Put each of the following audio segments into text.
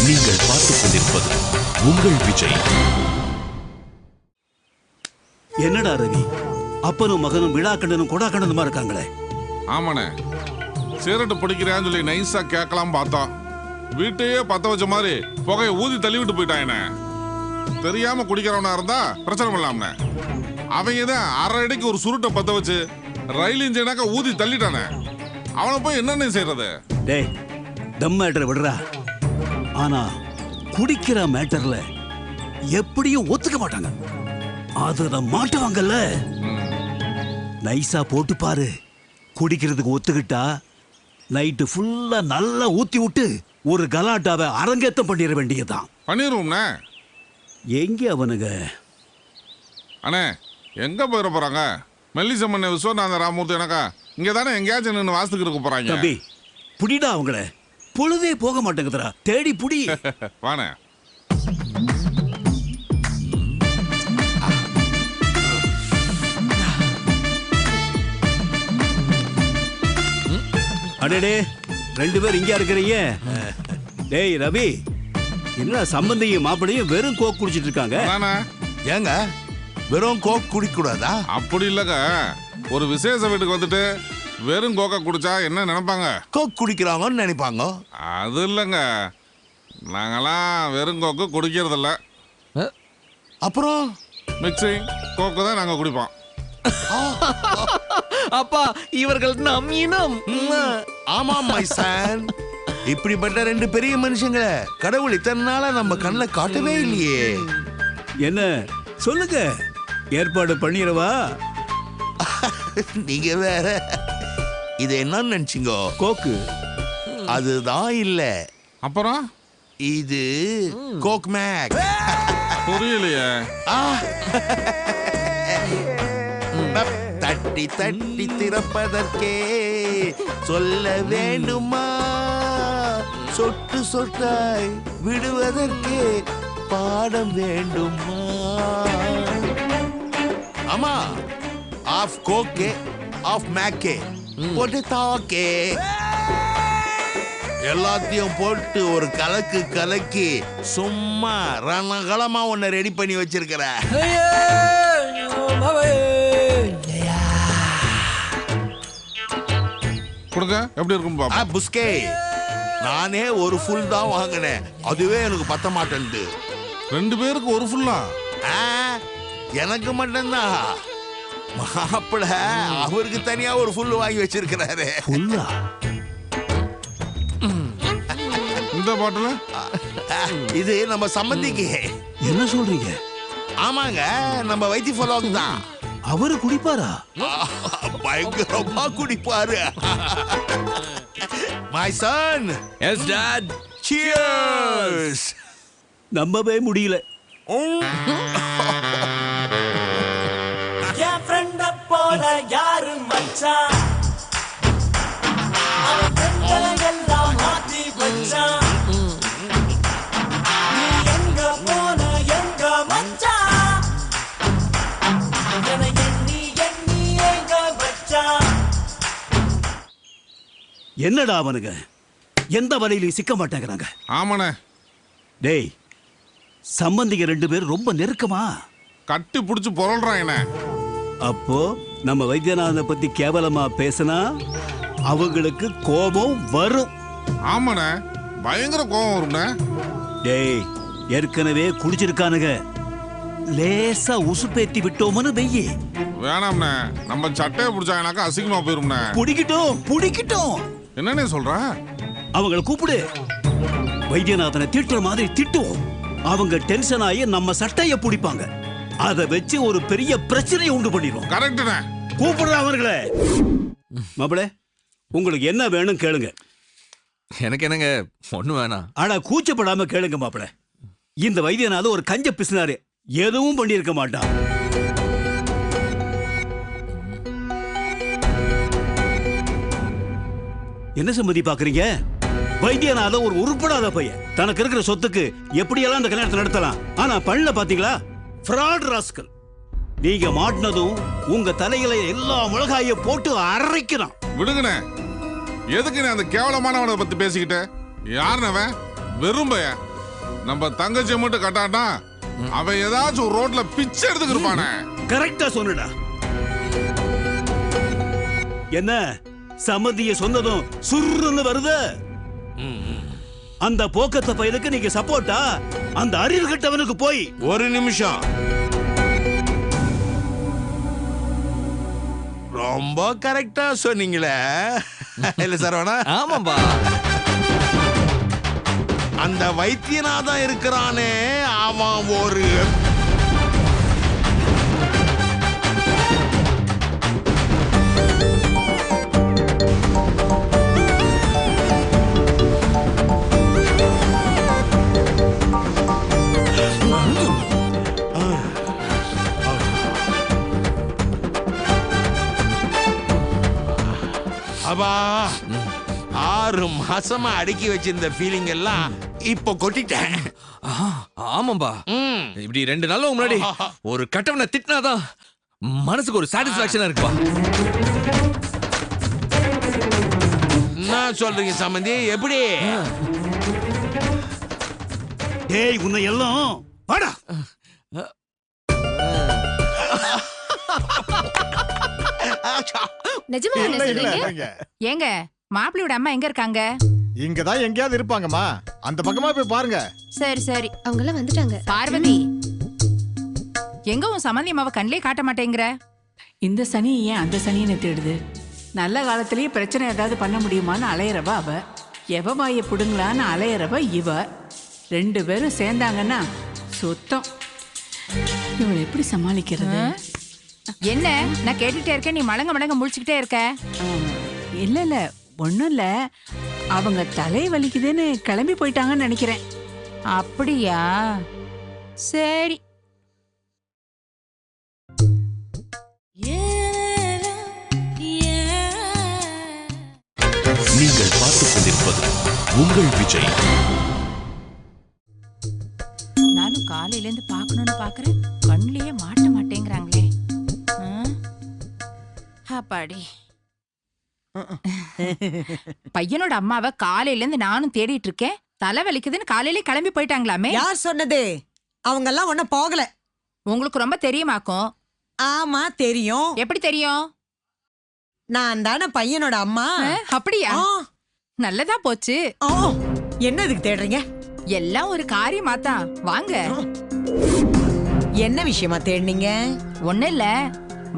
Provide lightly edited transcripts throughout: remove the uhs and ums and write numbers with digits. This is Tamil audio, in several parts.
நீங்கள் பார்த்துக் கொண்டிருப்பது உங்கள் விஜய். என்னடா ரவி, அப்பனும் மகனும் விழா கண்டனும் கொடா கண்டனுமா இருக்காங்களே. ஆமாண்ணே, சிகரெட்டு பிடிக்கிறேன்னு சொல்லி நைஸா கேட்கலாம் பார்த்தோம். வீட்டையே பத்த வச்ச மாதிரி புகையை ஊதி தள்ளி விட்டு போயிட்டாங்கண்ணே. தெரியாம குடிக்கிறவனா இருந்தா பிரச்சனை பண்ணலாம்ண்ணே. அவங்க தான் அரை அடிக்கு ஒரு சுருட்டை பத்த வச்சு ரயில் இன்ஜினாக்க ஊதி தள்ளிட்டானே. அவனை போய் என்னென்ன செய்யறது? டேய், தம் மேட்டரை விடுறா. ஆனா குடிக்கிற மேட்டர்ல எப்படியும் ஒத்துக்க மாட்டாங்க. அதுல மாட்டுவாங்கல்ல. நைஸா போட்டு பாரு. குடிக்கிறதுக்கு ஒத்துக்கிட்டா நைட்டு ஃபுல்லா நல்லா ஊத்தி விட்டு ஒரு கலாட்டாவை அரங்கேத்தம் பண்ணிட வேண்டியதுதான். பண்ணிடுவோம்ண்ணே. எங்க அவனுங்க? அண்ணே, எங்க போயிட போறாங்க? மெல்லிசம்மன் விஸ்வநாத ராமூர்த்தி எனக்கா இங்க தானே எங்கேயாச்சும் நின்று வாசத்துக்கு இருக்க போறாங்க. தம்பி, புடிடா அவங்கள. பொழுதே போக மாட்டேங்குதுடா, தேடி புடி. வாண்ணே. அடடே, ரெண்டு பேர் இங்க இருக்கிறீங்க. டேய் ரவி, என்ன சம்பந்தியும் மாப்பிளையும் வெறும் கோக் குடிச்சிட்டு இருக்காங்க? ஏங்க வெறும் கோக் குடிக்க கூடாதா? அப்படி இல்லங்க, ஒரு விசேஷ வீட்டுக்கு வந்துட்டு வெறும் கோக்கா குடிச்சா என்ன நினைப்பாங்க? கோக் குடிக்கிறாங்கன்னு நினைப்பாங்க. அது இல்லைங்க, நாங்கெல்லாம் வெறும் கோக்கு குடிக்கிறது இல்ல. அப்புறம் மிக்சிங் கோக்கு தான் நாங்க குடிப்போம். அப்பா, இவர்கள் நம் இனம். ஆமா மைசன், இப்படிப்பட்ட ரெண்டு பெரிய மனுஷங்களை கடவுள் இத்தனை நாளா நம்ம கண்ணில் காட்டவே இல்லையே. என்ன சொல்லுங்க, ஏற்பாடு பண்ணிடவா? நீங்க வேற. இது என்னன்னு நினைச்சீங்க? கோக்கு. அதுதான் இல்ல. அப்புறம் இது கோக் மேக். புரியலையே. தட்டி தட்டி திறப்பதற்கே சொல்ல வேண்டுமா, சொட்டு சொட்டாய் விடுவதற்கே பாடம் வேண்டுமா? ஆமா, ஆஃப் கோக்கே ஆஃப் மேக்கே போட்டு தாக்கே எல்லாத்தையும் போட்டு ஒரு கலக்கு கலக்கி சும்மா ரணகலமா ஒன்ன ரெடி பண்ணி வச்சிருக்கிற. கொடுங்க, எப்படி இருக்கும் பாப்பா? புஸ்கே, நானே ஒரு ஃபுல் தான் வாங்கினேன், அதுவே எனக்கு பத்த மாட்டேன்து. ரெண்டு பேருக்கு ஒரு ஃபுல்லா? எனக்கு மட்டும்தான். மாப்பிள அவருக்கு தனியா ஒரு ஃபுல் வாங்கி வச்சிருக்கிறாரு. ஃபுல்லா? இந்த பாட்டில் இது நம்ம சம்பந்திக்கு. என்ன சொல்றீங்க? ஆமாங்க, நம்ம வைத்தி ஃபாலோக்கு தான். அவரு குடிப்பாரா? பயங்கரமா குடிப்பாரு. My son. Yes dad. Cheers. நம்பவே முடியல. என் ஃப்ரெண்ட போல யாரு மச்சான், அவன் ஃப்ரெண்ட்களை எல்லாம் மாத்தி வச்சான். நீ எங்க போன எங்க மச்சான், என எண்ணி எண்ணி எங்க வச்சான். என்னடா அவனுங்க எந்த வலையிலையும் சிக்க மாட்டேங்கிறாங்க. ஆமாண்ணே. டேய், சம்பந்திங்க ரெண்டு பேரும் ரொம்ப நெருக்கமா கட்டி புடிச்சு பொருள்றான். அப்போ நம்ம வைத்தியநாதனை பத்தி கேவலமா பேசினா அவங்களுக்கு கோபம் வரும். ஆமாண்ணே, பயங்கர கோபம் வரும்ண்ணே. டேய், ஏற்கனவே குடிச்சிருக்கானுங்க, லேசா உசுப்பேத்தி விட்டோம்னு வெய்யி. வேணாம்ண்ணே, நம்ம சட்டையை பிடிச்சாங்கனாக்கா அசிங்கமா போயிரும்ண்ணே. புடிக்கிட்டோம் புடிக்கிட்டோம். என்னண்ணே சொல்ற? அவங்களை கூப்பிடு, வைத்தியநாதனை திட்டுற மாதிரி திட்டுவோம். அவங்க டென்ஷன் ஆகி நம்ம சட்டைய பிடிப்பாங்க. அதை வச்சு ஒரு பெரிய பிரச்சனையை உண்டு பண்ணிடுவோம். கரெக்ட்ண்ணே. கூப்பிடுற அவர்களே. மாப்பிள, உங்களுக்கு என்ன வேணும் கேளுங்க. எனக்கு என்னங்க, ஒண்ணு வேணாம். ஆனா கூச்சப்படாம கேளுங்க மாப்பிள. இந்த வைத்தியநாதன் ஒரு கஞ்ச பிசினாரு, எதுவும் பண்ணியிருக்க மாட்டான். என்ன சம்மதி பாக்குறீங்க? வைத்தியநாதன் ஒரு உருப்படாத பையன். தனக்கு இருக்கிற சொத்துக்கு எப்படியெல்லாம் அந்த கல்யாணத்தை நடத்தலாம். ஆனா பண்ணல பாத்தீங்களா? Fraud rascal. நீங்க மாட்டினதும் உங்க தலையில எல்லா மிளகாய போட்டு அரைக்கிறான். விடுங்கண்ணே, எதுக்கு அந்த கேவலமானவனை பத்தி பேசிக்கிட்டு? யாருனவன்? வெறும் பையன். நம்ம தங்கச்சியை மட்டும் கட்டாட்டா அவன் ஏதாச்சும் ஒரு ரோட்ல பிச்சை எடுத்துக்கு இருப்பானே. கரெக்டா சொன்னடா. என்ன சம்மதிய சொன்னதும் சுருன்னு வருது. அந்த போக்கத்த பையனுக்கு நீங்க சப்போர்ட்டா? அந்த அறிவு கட்டவனுக்கு போய் ஒரு நிமிஷம். ரொம்ப கரெக்டா சொன்னீங்களே. இல்ல சரவணா? ஆமாம்பா. அந்த வைத்தியநாதன் இருக்கிறானே, அவன் ஒரு அவா 6 மாசமா அடக்கி வச்சிருந்த ஃபீலிங் எல்லாம் இப்ப கொட்டிட்டேன். ஆமாம்பா. இப்படி 2 நாளும் முன்னாடி ஒரு கட்டவனை திட்டினாதான் மனசுக்கு ஒரு சாட்டிஸ்பாக்சனா இருக்குப்பா. என்ன சொல்றீங்க சம்பந்தி? எப்படி? ஏய் உன்னை எல்லாம் வாடா. நிஜமா என்ன சொல்றீங்க? ஏங்க மாப்பிள்ளையோட அம்மா எங்க இருக்காங்க? இங்கதான் எங்கேயாவது இருப்பாங்கம்மா. அந்த பக்கமா போய் பாருங்க. சரி சரி. அவங்க எல்லாம் வந்துட்டாங்க. பார்வதி, எங்க உன் சம்மந்தி அம்மாவை கண்ணிலே காட்ட மாட்டேங்கிற? இந்த சனி ஏன் அந்த சனியை தேடுது? நல்ல காலத்திலேயே பிரச்சனை ஏதாவது பண்ண முடியுமான்னு அலையிறவ அவ, எவவாய புடுங்களான்னு அலையிறவ இவ. 2 பேரும் சேர்ந்தாங்கன்னா சுத்தம். இவளை எப்படி சமாளிக்கிறது? என்ன நான் கேட்டுட்டே இருக்கேன், நீ மடங்க மடங்க முழிச்சுக்கிட்டே இருக்க. இல்ல இல்ல ஒண்ணும் இல்ல, அவங்க தலை வலிக்குதுன்னு கிளம்பி போயிட்டாங்கன்னு நினைக்கிறேன். அப்படியா? சரி. நீங்கள் பார்த்துக் கொண்டிருப்பது உங்கள் விஜய். நானும் காலையில இருந்து பார்க்கணும்னு பார்க்கறேன், கண்ணிலேயே மாட்ட மாட்டேங்கிறாங்களே. அப்பாடி. பையனோட அம்மாவை காலையில இருந்து நானும் தேடிட்டு இருக்கேன். தலை வலிக்குதுன்னு காலையில கிளம்பி போயிட்டாங்களாமே. யார் சொன்னது? அவங்க எல்லாம் ஒன்னும் போகல. உங்களுக்கு ரொம்ப தெரியுமாக்கும்? ஆமா தெரியும். எப்படி தெரியும்? நான் தானே பையனோட அம்மா. அப்படியா? நல்லதா போச்சு. என்ன இதுக்கு தேடுறீங்க? எல்லாம் ஒரு காரியமாத்தான். வாங்க. என்ன விஷயமா தேடுனீங்க? ஒண்ணு இல்ல,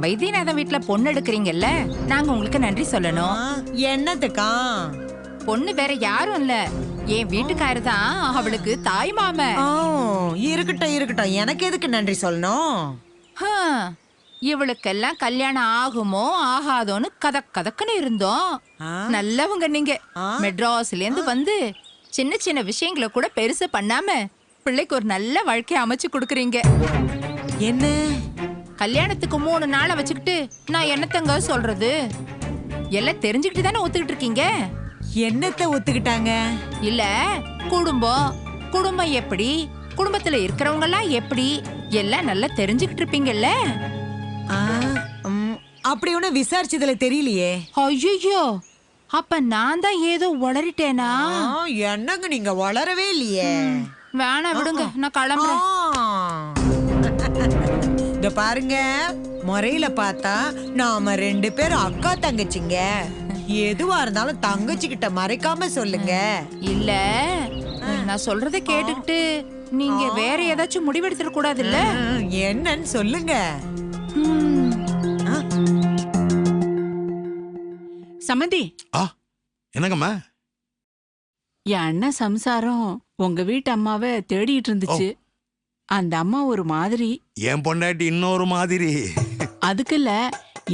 வைத்தியநாதன் வீட்டுல பொண்ணு எடுக்கிறீங்கல்ல, நாங்க உங்களுக்கு நன்றி சொல்லணும். என்னத்துக்கா? பொண்ணு வேற யாரும் இல்ல, என் வீட்டுக்காரர் தான் அவளுக்கு தாய் மாமன். இருக்கட்டும் இருக்கட்டும், எனக்கு எதுக்கு நன்றி சொல்லணும்? இவளுக்கெல்லாம் கல்யாணம் ஆகுமோ ஆகாதோன்னு கதக்குன்னு இருந்தோம். நல்லவங்க நீங்க. மெட்ராஸ்ல இருந்து வந்து சின்ன சின்ன விஷயங்களை கூட பெருசு பண்ணாம பிள்ளைக்கு ஒரு நல்ல வாழ்க்கையை அமைச்சு கொடுக்குறீங்க. என்ன கல்யாணத்துக்கு 3 நாளை வச்சுக்கிட்டு நான் என்னத்தங்க சொல்றது? எல்லாம் தெரிஞ்சுக்கிட்டு தானே ஒத்துக்கிட்டு இருக்கீங்க. என்னத்த ஒத்துக்கிட்டாங்க? இல்ல, குடும்பம் எப்படி, குடும்பத்துல இருக்கிறவங்க எல்லாம் எப்படி, எல்லாம் நல்லா தெரிஞ்சுக்கிட்டு இருப்பீங்கல்ல. அப்படி ஒண்ணு விசாரிச்சதுல தெரியலையே. ஐயோ, அப்ப நான் தான் ஏதோ வளரிட்டேனா? என்னங்க நீங்க வளரவே இல்லையே. வேணா விடுங்க, நான் கிளம்புறேன். இந்த பாருங்க, முறையில பார்த்தா நாம 2 பேரும் அக்கா தங்கச்சிங்க. எதுவா இருந்தாலும் தங்கச்சி கிட்ட மறைக்காம சொல்லுங்க. இல்ல, நான் சொல்றத கேட்டுக்கிட்டு நீங்க வேற ஏதாச்சும் முடிவெடுத்துட கூடாது இல்ல? என்னன்னு சொல்லுங்க. சம்மந்தி. என்னங்கம்மா? என் அண்ணன் சம்சாரம் உங்க வீட்டு அம்மாவை தேடிட்டு இருந்துச்சு. அந்த அம்மா ஒரு மாதிரி, என் பொண்டாட்டி இன்னொரு மாதிரி. அதுக்கு இல்ல,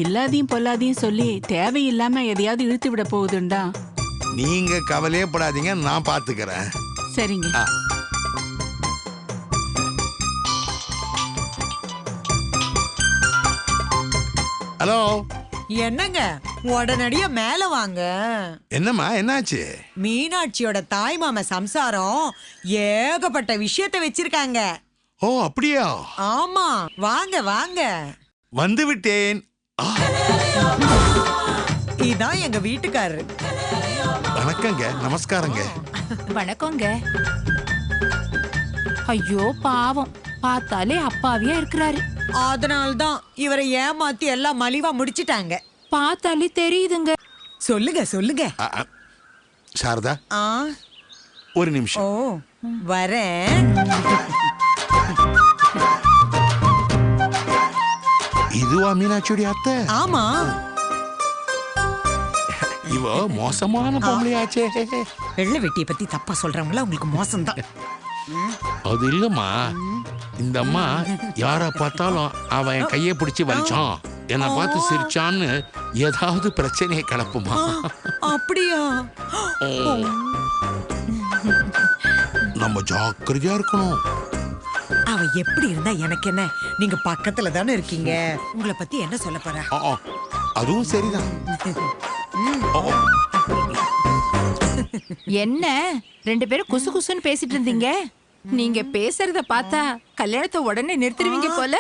இல்லாதையும் பொல்லாதையும் சொல்லி தேவையில்லாம எதையாவது இழுத்து விட போகுதுண்டா. நீங்க கவலையே படாதீங்க, நான் பாத்துக்கிறேன். சரிங்க. ஹலோ. என்னங்க உடனடியா மேல வாங்க. என்னம்மா, என்னாச்சு? மீனாட்சியோட தாய் மாமா சம்சாரம் ஏகப்பட்ட விஷயத்தை வச்சிருக்காங்க. ஓ அப்படியா? ஆமா, வாங்க வாங்க. வந்து விட்டேன். இதான் எங்க வீட்டுக்காரரு. வணக்கங்க, நமஸ்காரங்க. வணக்கங்க. ஐயோ பாவம், பார்த்தாலே அப்பாவியா இருக்கிறாரு. அதனால்தான் இவரை ஏமாத்தி எல்லாம் மலிவா முடிச்சிட்டாங்க. பார்த்தாலே தெரியுதுங்க. சொல்லுங்க சொல்லுங்க. சாரதா, ஆ, ஒரு ஓ நிமிஷம். வரேன். இதுவா மீனாட்சியுடைய அத்தை? ஆமா. இவ மோசமான பொம்பளையாச்சே. வெள்ளை வெட்டியை பத்தி தப்பா சொல்றவங்கள உங்களுக்கு மோசம்தான். அது இல்லம்மா, இந்த அம்மா யார பார்த்தாலும் அவன் என் கையை பிடிச்சி வலிச்சான், என்னை பார்த்து சிரிச்சான்னு ஏதாவது பிரச்சனையை கிளப்புமா. அப்படியா? நம்ம ஜாக்கிரதையா இருக்கணும். அவ எப்படி இருந்தா எனக்கு என்ன? நீங்க பக்கத்துல தானே இருக்கீங்க. உங்களை பத்தி என்ன சொல்ல போற? அதுவும் சரிதான். என்ன 2 பேரும் குசு குசுன்னு பேசிட்டு இருந்தீங்க? நீங்க பேசுறத பார்த்தா கல்யாணத்தை உடனே நிறுத்திடுவீங்க போல.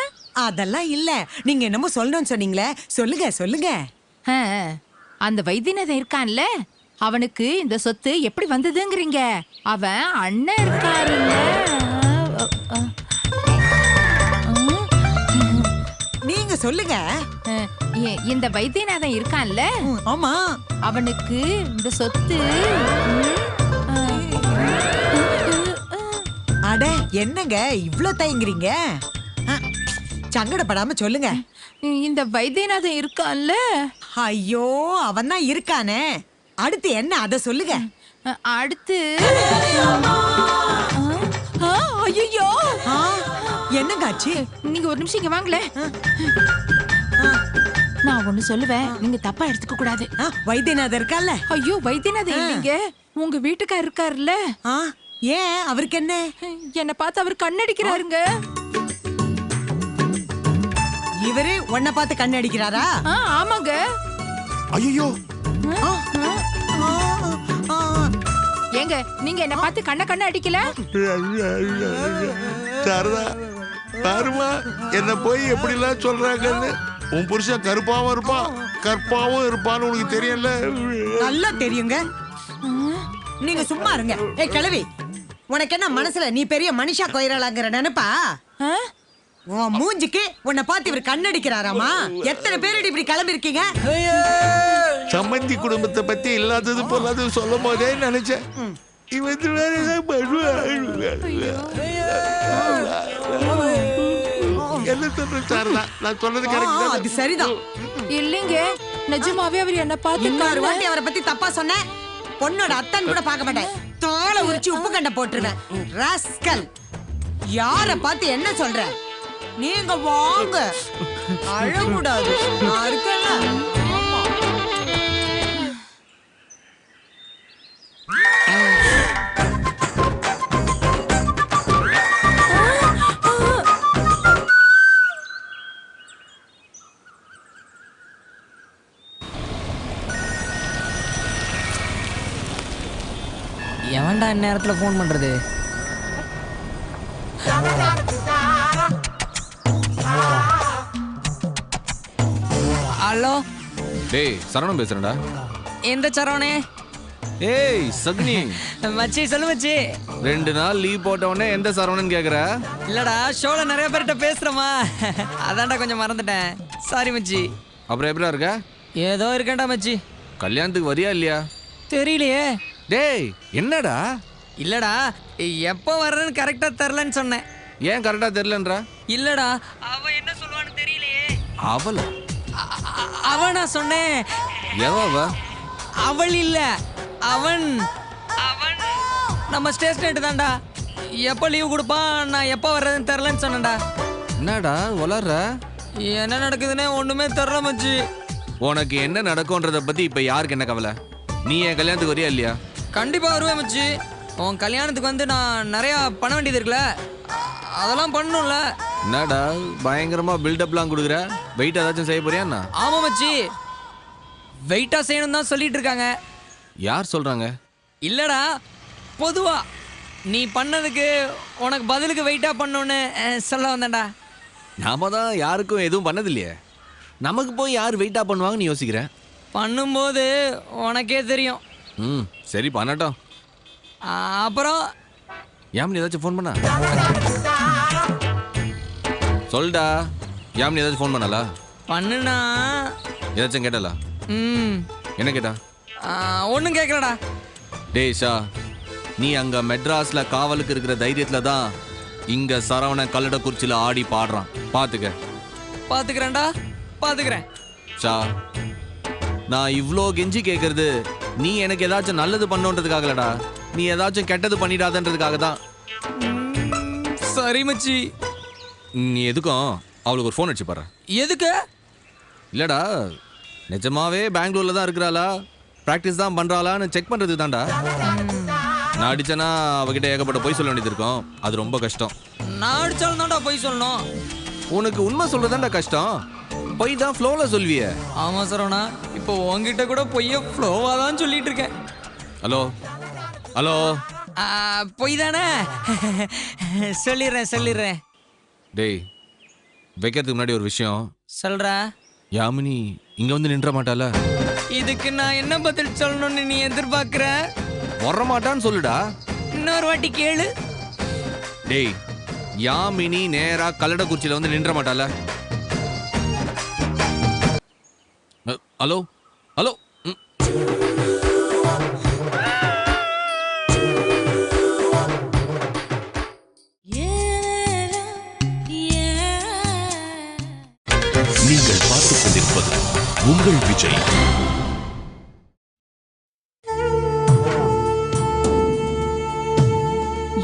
அதெல்லாம் இல்ல, நீங்க என்னமோ சொல்லணும்னு சொன்னீங்களே, சொல்லுங்க சொல்லுங்க. ஆ, அந்த வைத்தியநாதன் இருக்கான்ல, அவனுக்கு இந்த சொத்து எப்படி வந்ததுங்கிறீங்க? அவன் அண்ணன் இருக்காருல்ல. நீங்க சொல்லுங்க. இந்த வைத்தியநாதன் இருக்கான்ல, ஆமா, அவனுக்கு இந்த சொத்து. அட என்னங்க இவ்ளோ தயங்குறீங்க? சங்கடப்படாம சொல்லுங்க. இந்த வைத்தியநாதன் இருக்கான்ல. ஐயோ, அவன் தான் இருக்கானே. அடுத்து என்ன, அத சொல்லுங்க. அடுத்து ஐயோ, என்னங்க ஆச்சு? நீங்க ஒரு நிமிஷம் இங்க வாங்களே. நான் ஒண்ணு சொல்லுவேன், நீங்க தப்பா எடுத்துக்க கூடாது. வைத்தியநாதன் இருக்கான்ல? ஐயோ, வைத்தியநாதன் இல்லைங்க, உங்க வீட்டுக்காரர் இருக்காருல்ல. ஏன், அவருக்கு என்ன? என்ன பார்த்து அவர் கண்ணடிக்கிறாருங்க. இவரு உன்னை பார்த்து கண்ணடிக்கிறாரா? ஆமாங்க. ஐயோ, ஏங்க, நீங்க என்ன பார்த்து கண்ண அடிக்கல? சாரதா பாருமா, என்ன போய் எப்படி எல்லாம் சொல்றாங்கன்னு. உன் புருஷன் கருப்பாவும் இருப்பான், கற்பாவும் இருப்பான்னு உனக்கு தெரியல? நல்லா தெரியுங்க. நீங்க சும்மா இருங்க. ஏய் கிழவி, உனக்கு என்ன மனசுல நீ பெரிய மனுஷா கோயிரலாங்கிற நினைப்பா? உன் மூஞ்சிக்கு உன்னை பார்த்து இவர் கண்ணடிக்கிறாராமா? எத்தனை பேர் இப்படி கிளம்பி இருக்கீங்க? சம்பந்தி குடும்பத்தை பத்தி இல்லாதது போலாது சொல்லும் போதே நினைச்சேன், இவன் வேற என்ன சொல்ற சாரதா, நான் சொன்னது கரெக்ட். அது சரிதான். இல்லைங்க, நிஜமாவே அவர் என்ன பார்த்து இன்னொரு வாட்டி அவரை பத்தி தப்பா சொன்ன, பொண்ணோட அத்தன் கூட பார்க்க மாட்டேன். தோலை உரிச்சு உப்பு கண்ட போட்டுருவேன். ராஸ்கல், யார பார்த்து என்ன சொல்ற? நீங்க வாங்க, அழக்கூடாது. நான் இருக்கேன்ல. எவன்டா இந்நேரத்துல ஃபோன் பண்றது? ஹலோ, டேய் சரவணன் பேசுறேன்டா. எந்த சரவணே? ஏய் சகுனி மச்சி, சொல்லு மச்சி. 2 நாள் லீவ் போட்ட உடனே எந்த சரவணன் கேக்குற? இல்லடா, ஷோல நிறைய பேர்கிட்ட பேசுறமா, அதான்டா கொஞ்சம் மறந்துட்டேன். சாரி மச்சி. அப்புறம் எப்படிடா இருக்க? ஏதோ இருக்கேன்டா மச்சி. கல்யாணத்துக்கு வரியா இல்லையா? தெரியலையே. டேய் என்னடா? இல்லடா, எப்போ வர்றேன்னு கரெக்டா தெரிலன்னு சொன்னேன். ஏன் கரெக்டா தெரியலன்றா? இல்லடா, அவ என்ன சொல்லுவான்னு தெரியலையே. அவள அவனா சொன்னேன். எவ? அவள் இல்ல, அவன். அவன் நம்ம ஸ்டேஷன் தான்டா. எப்போ லீவ் கொடுப்பான், நான் எப்போ வர்றதுன்னு தெரிலன்னு சொன்னேன்டா. என்னடா வளர்ற? என்ன நடக்குதுன்னே ஒண்ணுமே தெரில மச்சி. உனக்கு என்ன நடக்கும்ன்றத பத்தி இப்ப யாருக்கு என்ன கவலை? நீ என் கல்யாணத்துக்கு வரியா இல்லையா? கண்டிப்பா வருவேன் மச்சி. உன் கல்யாணத்துக்கு வந்து நான் நிறைய பண்ண வேண்டியது இருக்குல்ல, அதெல்லாம் பண்ணணும்ல. என்னடா பயங்கரமா பில்டப்லாம் கொடுக்குற? வெயிட் ஏதாச்சும் செய்ய போறியா என்ன? ஆமா மச்சி, வெயிட்டா செய்யணும் தான் சொல்லிட்டு இருக்காங்க. யார் சொல்றாங்க? இல்லடா, பொதுவா நீ பண்ணதுக்கு உனக்கு பதிலுக்கு வெயிட்டா பண்ணணும்னு சொல்ல வந்தேன்டா. நாம தான் யாருக்கும் எதுவும் பண்ணது இல்லையே, நமக்கு போய் யார் வெயிட்டா பண்ணுவாங்கன்னு யோசிக்கிறேன். பண்ணும்போது உனக்கே தெரியும். ம் சரி பண்ணட்டும். அப்புறம் யாமினி ஏதாச்சும் ஃபோன் பண்ணா? சொல்டா. யாமினி ஏதாச்சும் ஃபோன் பண்ணாளா? பண்ணுனா ஏதாச்சும் கேட்டாளா? என்ன கேட்டா? ஒன்றும் கேட்கலடா. டேய் ஷா, நீ அங்க மெட்ராஸ்ல காவலுக்கு இருக்கிற தைரியத்துல தான் இங்க சரவணன் கல்லடக்குறிச்சியில ஆடி பாடுறான். பாத்துக்க. பாத்துக்கிறேன்டா, பாத்துக்கிறேன். ஷா, நான் இவ்ளோ கெஞ்சி கேட்கறது நீ எனக்கு ஏதாச்சும் நல்லது பண்ணுன்றதுக்காகலடா, நீ ஏதாச்சும் கெட்டது பண்ணிடாதன்றதுக்காக தான். சரி மச்சி. நீ எதுக்கும் அவளுக்கு ஒரு ஃபோன் அடிச்சு பாரு. எதுக்கு? இல்லடா, நிஜமாவே பெங்களூர்ல தான் இருக்கிறாளா, ப்ராக்டிஸ் தான் பண்றாளான்னு செக் பண்றதுக்கு தான்டா. நான் அடிச்சேன்னா அவகிட்ட ஏகப்பட்ட பொய் சொல்ல வேண்டியது இருக்கும். அது ரொம்ப கஷ்டம். நான் அடிச்சாலும் தான்டா பொய் சொல்லணும். உனக்கு உண்மை சொல்றதாண்டா கஷ்டம். பொய் தான் ஃப்ளோல சொல்விய. ஆமா சரவணா, இப்போ உங்ககிட்ட கூட பொய்ய ஃப்ளோவா தான் சொல்லிட்டு இருக்கேன். ஹலோ ஹலோ, பொய் தானே? சொல்லிடுறேன். டேய், வைக்கிறதுக்கு முன்னாடி ஒரு விஷயம் சொல்ற. யாமினி இங்க வந்து நின்ற மாட்டாள? இதுக்கு நான் என்ன பதில் சொல்லணும்னு நீ எதிர்பார்க்கிற? வர மாட்டான்னு சொல்லுடா. இன்னொரு வாட்டி கேளு. டேய், யாமினி நேரா கல்லடக்குறிச்சியில வந்து நின்ற மாட்டாள? Hello hello. நீங்கள் பார்த்துக் கொண்டிருப்பது உங்கள் விஜய்.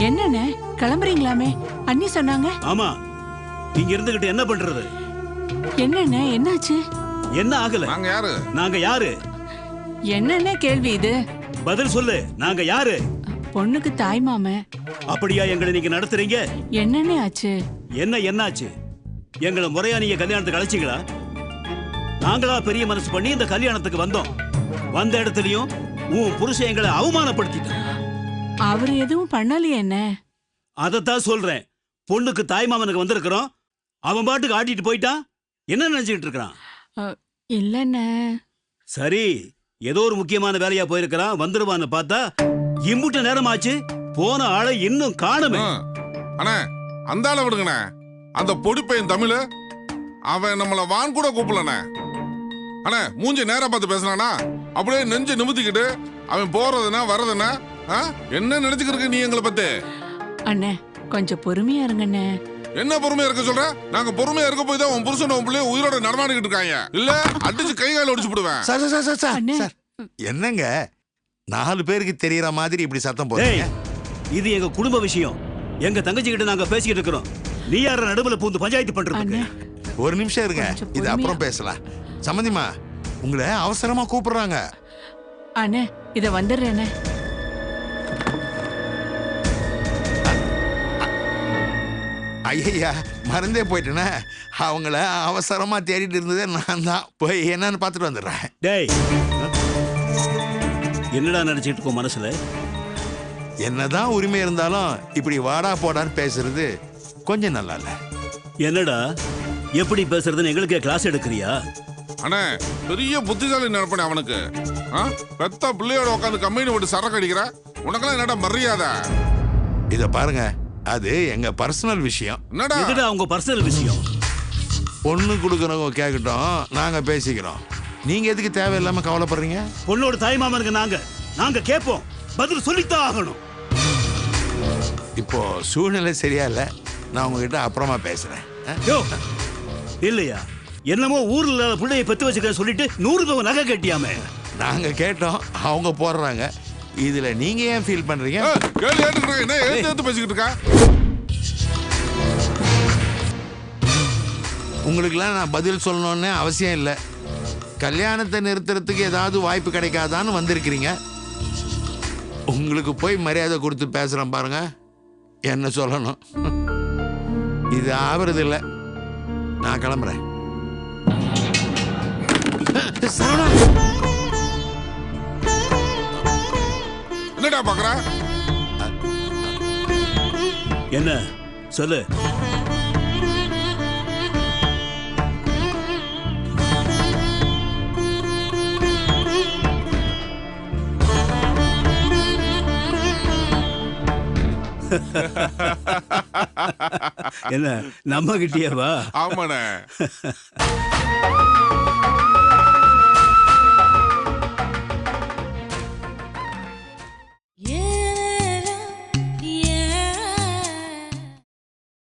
என்னண்ணே கிளம்புறீங்களாமே? அண்ணி சொன்னாங்க. ஆமா, இங்க இருந்துகிட்டு என்ன பண்றது? என்னண்ணே என்னாச்சு? என்ன ஆகல? நாங்க யாரு? நாங்க யாரு? என்னண்ணே கேள்வி இது? பதில் சொல்லு. நாங்க யாரு? பொண்ணுக்கு தாய் மாமன். அப்படியா எங்களை நீங்க நடத்துறீங்க? என்னண்ணே ஆச்சு? என்னாச்சு? எங்களை முறையா நீங்க கல்யாணத்துக்கு அழைச்சிங்களா? நாங்களா பெரிய மனசு பண்ணி இந்த கல்யாணத்துக்கு வந்தோம். வந்த இடத்துலயும் உன் புருஷன் எங்களை அவமானப்படுத்திட்டான். அவர் எதுவும் பண்ணலையே. என்ன? அதத்தான் சொல்றேன். பொண்ணுக்கு தாய் மாமனுக்கு வந்திருக்கிறோம், அவன் பாட்டுக்கு ஆட்டிட்டு போயிட்டான். என்ன நினைச்சுக்கிட்டு இருக்கிறான்? இல்லண்ணே. சரி, ஏதோ ஒரு முக்கியமான வேலையா போயிருக்கிறான், வந்துருவான்னு பார்த்தா இம்புட்ட நேரமாச்சு, போன ஆளை இன்னும் காணுமே. அண்ணே, அந்த ஆளை விடுங்கண்ணே. அந்த பொடிப்பையன் தமிழ் அவன் நம்மள வான் கூட கூப்பிடலண்ணே. அண்ணே, மூஞ்சி நேரா பார்த்து பேசினானா அப்படியே நெஞ்சு நிமித்திக்கிட்டு அவன் போறதுன்னா வர்றதுன்னா என்ன நினைச்சுக்கிட்டு நீ எங்களை பத்தி? அண்ணே கொஞ்சம் பொறுமையா இருங்கண்ணே. என்ன பொறுமையா இருக்க சொல்ற? நாங்க பொறுமையா இருக்க போய் தான் உன் புருஷன் உன் பிள்ளைய உயிரோட நடமாடிக்கிட்டு இருக்காங்க. இல்ல அடிச்சு கை கால ஒடிச்சு போடுவேன். சார் என்னங்க 4 பேருக்கு தெரியற மாதிரி இப்படி சத்தம் போடுறீங்க? இது எங்க குடும்ப விஷயம். எங்க தங்கச்சி கிட்ட நாங்க பேசிக்கிட்டு இருக்கிறோம். நீ யார நடுவுல பூந்து பஞ்சாயத்து பண்றது? ஒரு நிமிஷம் இருங்க, இது அப்புறம் பேசலாம். சம்பந்திமா, உங்களை அவசரமா கூப்பிடுறாங்க. அண்ணே இத வந்துடுறேனே. ஐயா, மறந்தே போயிட்டேனே. அவங்கள அவசரமா தேடிட்டு இருந்ததே நான் தான். போய் என்னன்னு பார்த்துட்டு வந்துடுறேன். டேய், என்னடா நினைச்சிட்டு இருக்கோம் மனசுல? என்னதான் உரிமை இருந்தாலும் இப்படி வாடா போடான்னு பேசுறது கொஞ்சம் நல்லா இல்ல. என்னடா எப்படி பேசுறதுன்னு எங்களுக்கே கிளாஸ் எடுக்கிறியா? அண்ணே, பெரிய புத்திசாலி நினைப்பேன் அவனுக்கு. பெத்த பிள்ளையோட உட்காந்து கம்பெனி போட்டு சரக்கு அடிக்கிற உனக்கெல்லாம் என்னடா மரியாதை? இத பாருங்க, அது எங்க பர்சனல் விஷயம். என்னடா உங்க பர்சனல் விஷயம்? பொண்ணு கொடுக்கறவங்க கேட்கட்டும், நாங்க பேசிக்கிறோம். நீங்க எதுக்கு தேவையில்லாம கவலைப்படுறீங்க? பொண்ணோட தாய் மாமனுக்கு நாங்க கேட்போம், பதில் சொல்லித்தான் ஆகணும். இப்போ சூழ்நிலை சரியா இல்ல, நான் உங்ககிட்ட அப்புறமா பேசுறேன். இல்லையா? என்னமோ ஊர்ல பிள்ளைய பெத்து வச்சுக்க சொல்லிட்டு 100 பவுன் நகை கட்டியாமே. நாங்க கேட்டோம், அவங்க போடுறாங்க. இதுல நீங்க ஏன் ஃபீல் பண்றீங்க? கேள்வி கேட்டுட்டு என்ன எழுந்து பேசிக்கிட்டு இருக்கா? உங்களுக்குலாம் நான் பதில் சொல்லணும்னு அவசியம் இல்லை. கல்யாணத்தை நிறுத்துறதுக்கு ஏதாவது வாய்ப்பு கிடைக்காதான்னு வந்திருக்கிறீங்க. உங்களுக்கு போய் மரியாதை கொடுத்து பேசுறேன் பாருங்க. என்ன சொல்லணும்? இது ஆவறது இல்லை. நான் கிளம்புறேன். என்னடா பாக்குற? என்ன சொல்லு? என்ன நம்ம கிட்டியவா? ஆமாண்ணே.